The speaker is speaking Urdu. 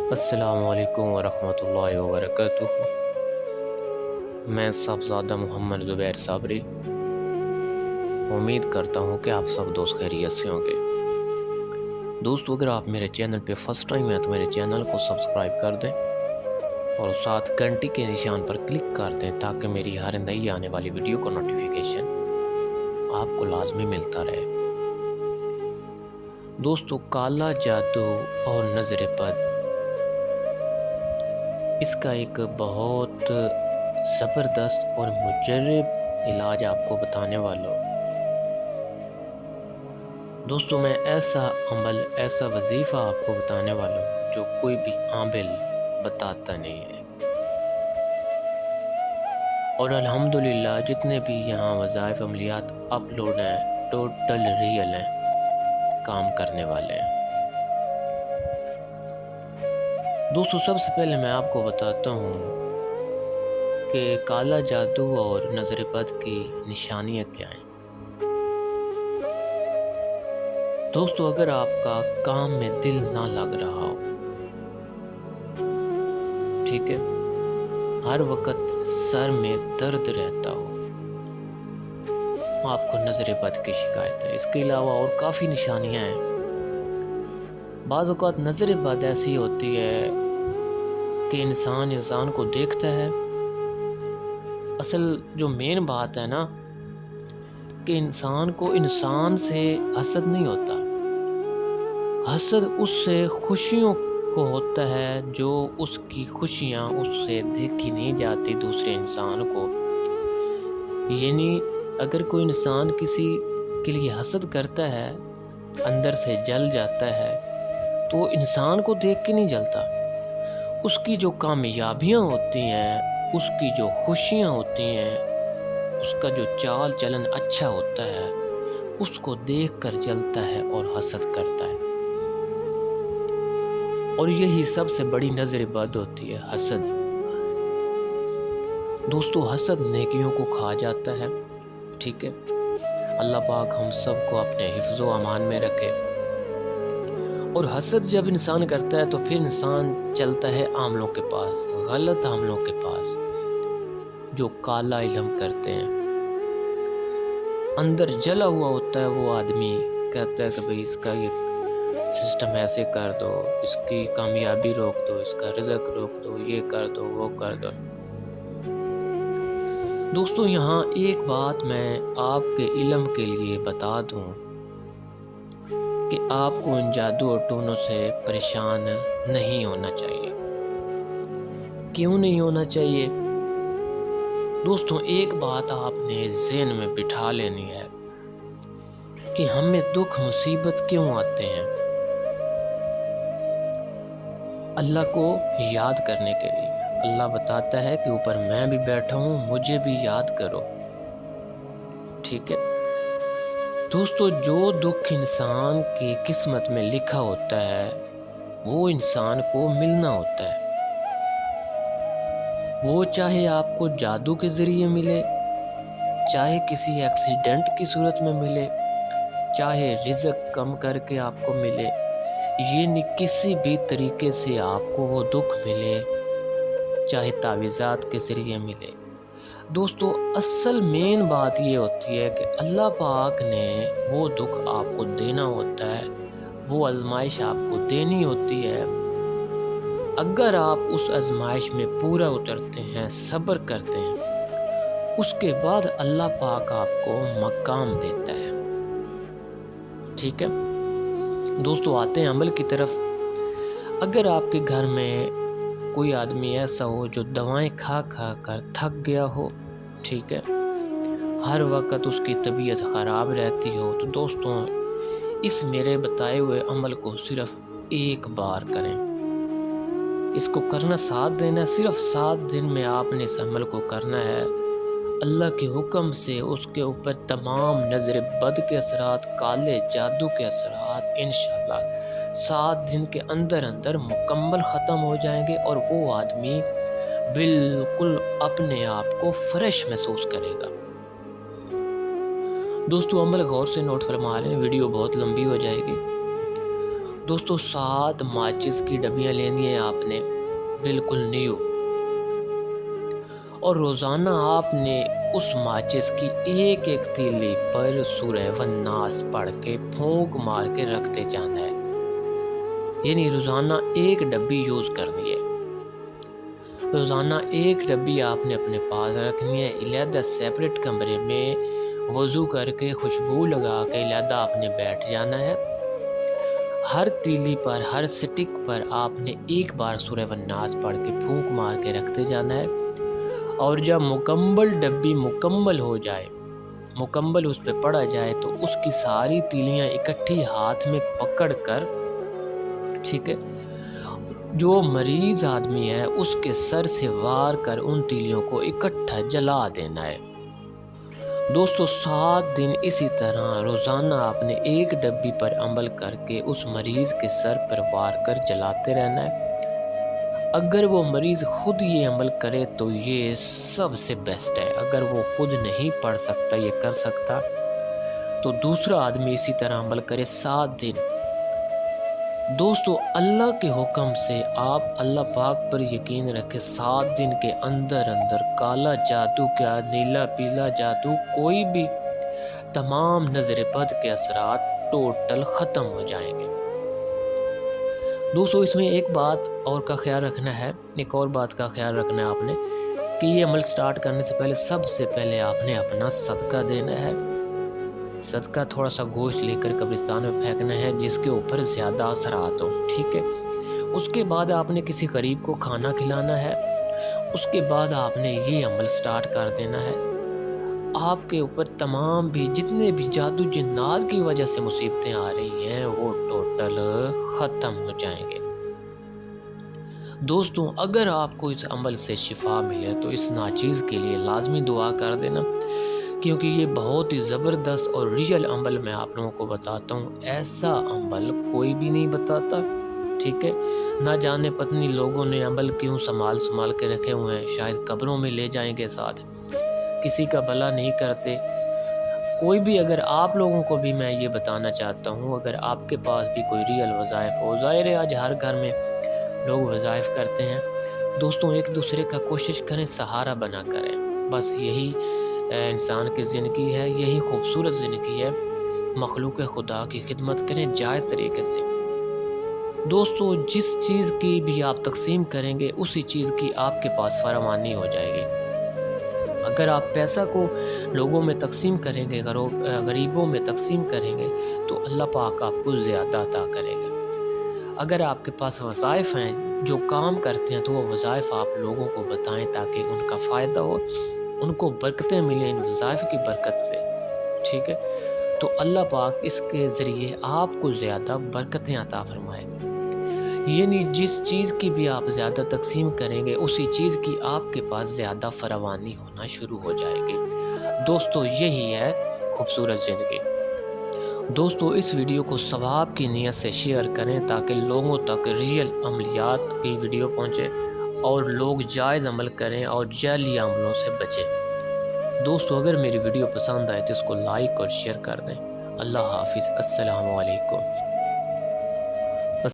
السلام علیکم ورحمۃ اللہ وبرکاتہ۔ میں صاحبزادہ محمد زبیر صابری امید کرتا ہوں کہ آپ سب دوست خیریت سے ہوں گے۔ دوستو، اگر آپ میرے چینل پہ فرسٹ ٹائم ہیں تو میرے چینل کو سبسکرائب کر دیں اور ساتھ گھنٹی کے نشان پر کلک کر دیں تاکہ میری ہر نئی آنے والی ویڈیو کا نوٹیفیکیشن آپ کو لازمی ملتا رہے۔ دوستو، کالا جادو اور نظر بد اس کا ایک بہت زبردست اور مجرب علاج آپ کو بتانے والا ہوں۔ دوستو، میں ایسا عمل، ایسا وظیفہ آپ کو بتانے والا ہوں جو کوئی بھی عامل بتاتا نہیں ہے، اور الحمدللہ جتنے بھی یہاں وظائف عملیات اپلوڈ ہیں ٹوٹل ریئل ہیں، کام کرنے والے ہیں۔ دوستو، سب سے پہلے میں آپ کو بتاتا ہوں کہ کالا جادو اور نظر بد کی نشانیاں کیا ہیں۔ دوستو، اگر آپ کا کام میں دل نہ لگ رہا ہو، ٹھیک ہے، ہر وقت سر میں درد رہتا ہو، آپ کو نظر بد کی شکایت ہے۔ اس کے علاوہ اور کافی نشانیاں ہیں۔ بعض اوقات نظر بد ایسی ہوتی ہے کہ انسان کو دیکھتا ہے، اصل جو مین بات ہے نا کہ انسان کو انسان سے حسد نہیں ہوتا، حسد اس سے خوشیوں کو ہوتا ہے جو اس کی خوشیاں اس سے دیکھی نہیں جاتی دوسرے انسان کو۔ یعنی اگر کوئی انسان کسی کے لیے حسد کرتا ہے، اندر سے جل جاتا ہے، تو وہ انسان کو دیکھ کے نہیں جلتا، اس کی جو کامیابیاں ہوتی ہیں، اس کی جو خوشیاں ہوتی ہیں، اس کا جو چال چلن اچھا ہوتا ہے، اس کو دیکھ کر جلتا ہے اور حسد کرتا ہے۔ اور یہی سب سے بڑی نظر بد ہوتی ہے، حسد۔ دوستو، حسد نیکیوں کو کھا جاتا ہے، ٹھیک ہے۔ اللہ پاک ہم سب کو اپنے حفظ و امان میں رکھے۔ اور حسد جب انسان کرتا ہے تو پھر انسان چلتا ہے عاملوں کے پاس، غلط عاملوں کے پاس، جو کالا علم کرتے ہیں۔ اندر جلا ہوا ہوتا ہے وہ آدمی، کہتا ہے کہ بھئی اس کا یہ سسٹم ایسے کر دو، اس کی کامیابی روک دو، اس کا رزق روک دو، یہ کر دو، وہ کر دو۔ دوستو، یہاں ایک بات میں آپ کے علم کے لیے بتا دوں کہ آپ کو ان جادو اور ٹونوں سے پریشان نہیں ہونا چاہیے۔ کیوں نہیں ہونا چاہیے؟ دوستو، ایک بات آپ نے ذہن میں بٹھا لینی ہے کہ ہمیں دکھ مصیبت کیوں آتے ہیں؟ اللہ کو یاد کرنے کے لیے۔ اللہ بتاتا ہے کہ اوپر میں بھی بیٹھا ہوں، مجھے بھی یاد کرو، ٹھیک ہے۔ دوستو، جو دکھ انسان کی قسمت میں لکھا ہوتا ہے وہ انسان کو ملنا ہوتا ہے۔ وہ چاہے آپ کو جادو کے ذریعے ملے، چاہے کسی ایکسیڈنٹ کی صورت میں ملے، چاہے رزق کم کر کے آپ کو ملے، یعنی کسی بھی طریقے سے آپ کو وہ دکھ ملے، چاہے تعویذات کے ذریعے ملے۔ دوستو، اصل مین بات یہ ہوتی ہے کہ اللہ پاک نے وہ دکھ آپ کو دینا ہوتا ہے، وہ آزمائش آپ کو دینی ہوتی ہے۔ اگر آپ اس آزمائش میں پورا اترتے ہیں، صبر کرتے ہیں، اس کے بعد اللہ پاک آپ کو مقام دیتا ہے، ٹھیک ہے۔ دوستو، آتے ہیں عمل کی طرف۔ اگر آپ کے گھر میں کوئی آدمی ایسا ہو جو دوائیں کھا کھا کر تھک گیا ہو، ٹھیک ہے، ہر وقت اس کی طبیعت خراب رہتی ہو، تو دوستوں اس میرے بتائے ہوئے عمل کو صرف ایک بار کریں۔ اس کو کرنا 7 دن ہے، صرف 7 دن میں آپ نے اس عمل کو کرنا ہے۔ اللہ کے حکم سے اس کے اوپر تمام نظر بد کے اثرات، کالے جادو کے اثرات انشاءاللہ 7 دن کے اندر اندر مکمل ختم ہو جائیں گے، اور وہ آدمی بالکل اپنے آپ کو فریش محسوس کرے گا۔ دوستو، عمل غور سے نوٹ فرما لیں، ویڈیو بہت لمبی ہو جائے گی۔ دوستو 7 ماچس کی ڈبیاں لینی ہیں آپ نے بالکل نیو، اور روزانہ آپ نے اس ماچس کی ایک ایک تیلی پر سورہ والناس پڑھ کے پھونک مار کے رکھتے جانا ہے، یعنی روزانہ ایک ڈبی یوز کرنی ہے۔ روزانہ ایک ڈبی آپ نے اپنے پاس رکھنی ہے، علیحدہ سیپریٹ کمرے میں وضو کر کے خوشبو لگا کے علیحدہ آپ نے بیٹھ جانا ہے۔ ہر تیلی پر، ہر سٹک پر آپ نے ایک بار سورہ والناس پڑھ کے پھونک مار کے رکھتے جانا ہے، اور جب مکمل ڈبی مکمل ہو جائے، مکمل اس پہ پڑھا جائے، تو اس کی ساری تیلیاں اکٹھی ہاتھ میں پکڑ کر، ٹھیک ہے، جو مریض آدمی ہے اس کے سر سے وار کر ان تیلیوں کو اکٹھا جلا دینا ہے۔ دوستو 7 دن اسی طرح روزانہ آپ نے ایک ڈبی پر عمل کر کے اس مریض کے سر پر وار کر جلاتے رہنا ہے۔ اگر وہ مریض خود یہ عمل کرے تو یہ سب سے بیسٹ ہے، اگر وہ خود نہیں پڑھ سکتا، یہ کر سکتا، تو دوسرا آدمی اسی طرح عمل کرے 7 دن۔ دوستو اللہ کے حکم سے آپ اللہ پاک پر یقین رکھیں، 7 دن کے اندر اندر کالا جادو کیا، نیلا پیلا جادو، کوئی بھی تمام نظر بد کے اثرات ٹوٹل ختم ہو جائیں گے۔ دوستو اس میں ایک بات اور کا خیال رکھنا ہے، ایک اور بات کا خیال رکھنا ہے آپ نے، کہ یہ عمل سٹارٹ کرنے سے پہلے سب سے پہلے آپ نے اپنا صدقہ دینا ہے۔ صدقہ تھوڑا سا گوشت لے کر قبرستان میں پھینکنا ہے جس کے اوپر زیادہ اثرات ہوں، ٹھیک ہے۔ اس کے بعد آپ نے کسی غریب کو کھانا کھلانا ہے، اس کے بعد آپ نے یہ عمل سٹارٹ کر دینا ہے۔ آپ کے اوپر تمام بھی جتنے بھی جادو جنات کی وجہ سے مصیبتیں آ رہی ہیں وہ ٹوٹل ختم ہو جائیں گے۔ دوستوں اگر آپ کو اس عمل سے شفا ملے تو اس ناچیز کے لیے لازمی دعا کر دینا، کیونکہ یہ بہت ہی زبردست اور ریئل عمل میں آپ لوگوں کو بتاتا ہوں، ایسا عمل کوئی بھی نہیں بتاتا، ٹھیک ہے۔ نہ جانے پتنی لوگوں نے عمل کیوں سنبھال کے رکھے ہوئے ہیں، شاید قبروں میں لے جائیں گے ساتھ، کسی کا بھلا نہیں کرتے کوئی بھی۔ اگر آپ لوگوں کو بھی میں یہ بتانا چاہتا ہوں، اگر آپ کے پاس بھی کوئی ریئل وظائف ہو، ظاہر ہے آج ہر گھر میں لوگ وظائف کرتے ہیں، دوستوں ایک دوسرے کا کوشش کریں، سہارا بنا کریں، بس یہی انسان کی زندگی ہے، یہی خوبصورت زندگی ہے۔ مخلوق خدا کی خدمت کریں جائز طریقے سے۔ دوستو جس چیز کی بھی آپ تقسیم کریں گے اسی چیز کی آپ کے پاس فراوانی ہو جائے گی۔ اگر آپ پیسہ کو لوگوں میں تقسیم کریں گے، غریبوں میں تقسیم کریں گے، تو اللہ پاک آپ کو زیادہ عطا کرے گا۔ اگر آپ کے پاس وظائف ہیں، جو کام کرتے ہیں، تو وہ وظائف آپ لوگوں کو بتائیں تاکہ ان کا فائدہ ہو، ان کو برکتیں ملیں ان وظائف کی برکت سے، ٹھیک ہے۔ تو اللہ پاک اس کے ذریعے آپ کو زیادہ برکتیں عطا فرمائے گا، یعنی جس چیز کی بھی آپ زیادہ تقسیم کریں گے اسی چیز کی آپ کے پاس زیادہ فراوانی ہونا شروع ہو جائے گی۔ دوستو یہی ہے خوبصورت زندگی۔ دوستو اس ویڈیو کو ثواب کی نیت سے شیئر کریں تاکہ لوگوں تک ریئل عملیات کی ویڈیو پہنچے اور لوگ جائز عمل کریں اور جعلی عملوں سے بچیں۔ دوستو اگر میری ویڈیو پسند آئے تو اس کو لائک اور شیئر کر دیں۔ اللہ حافظ، السلام علیکم۔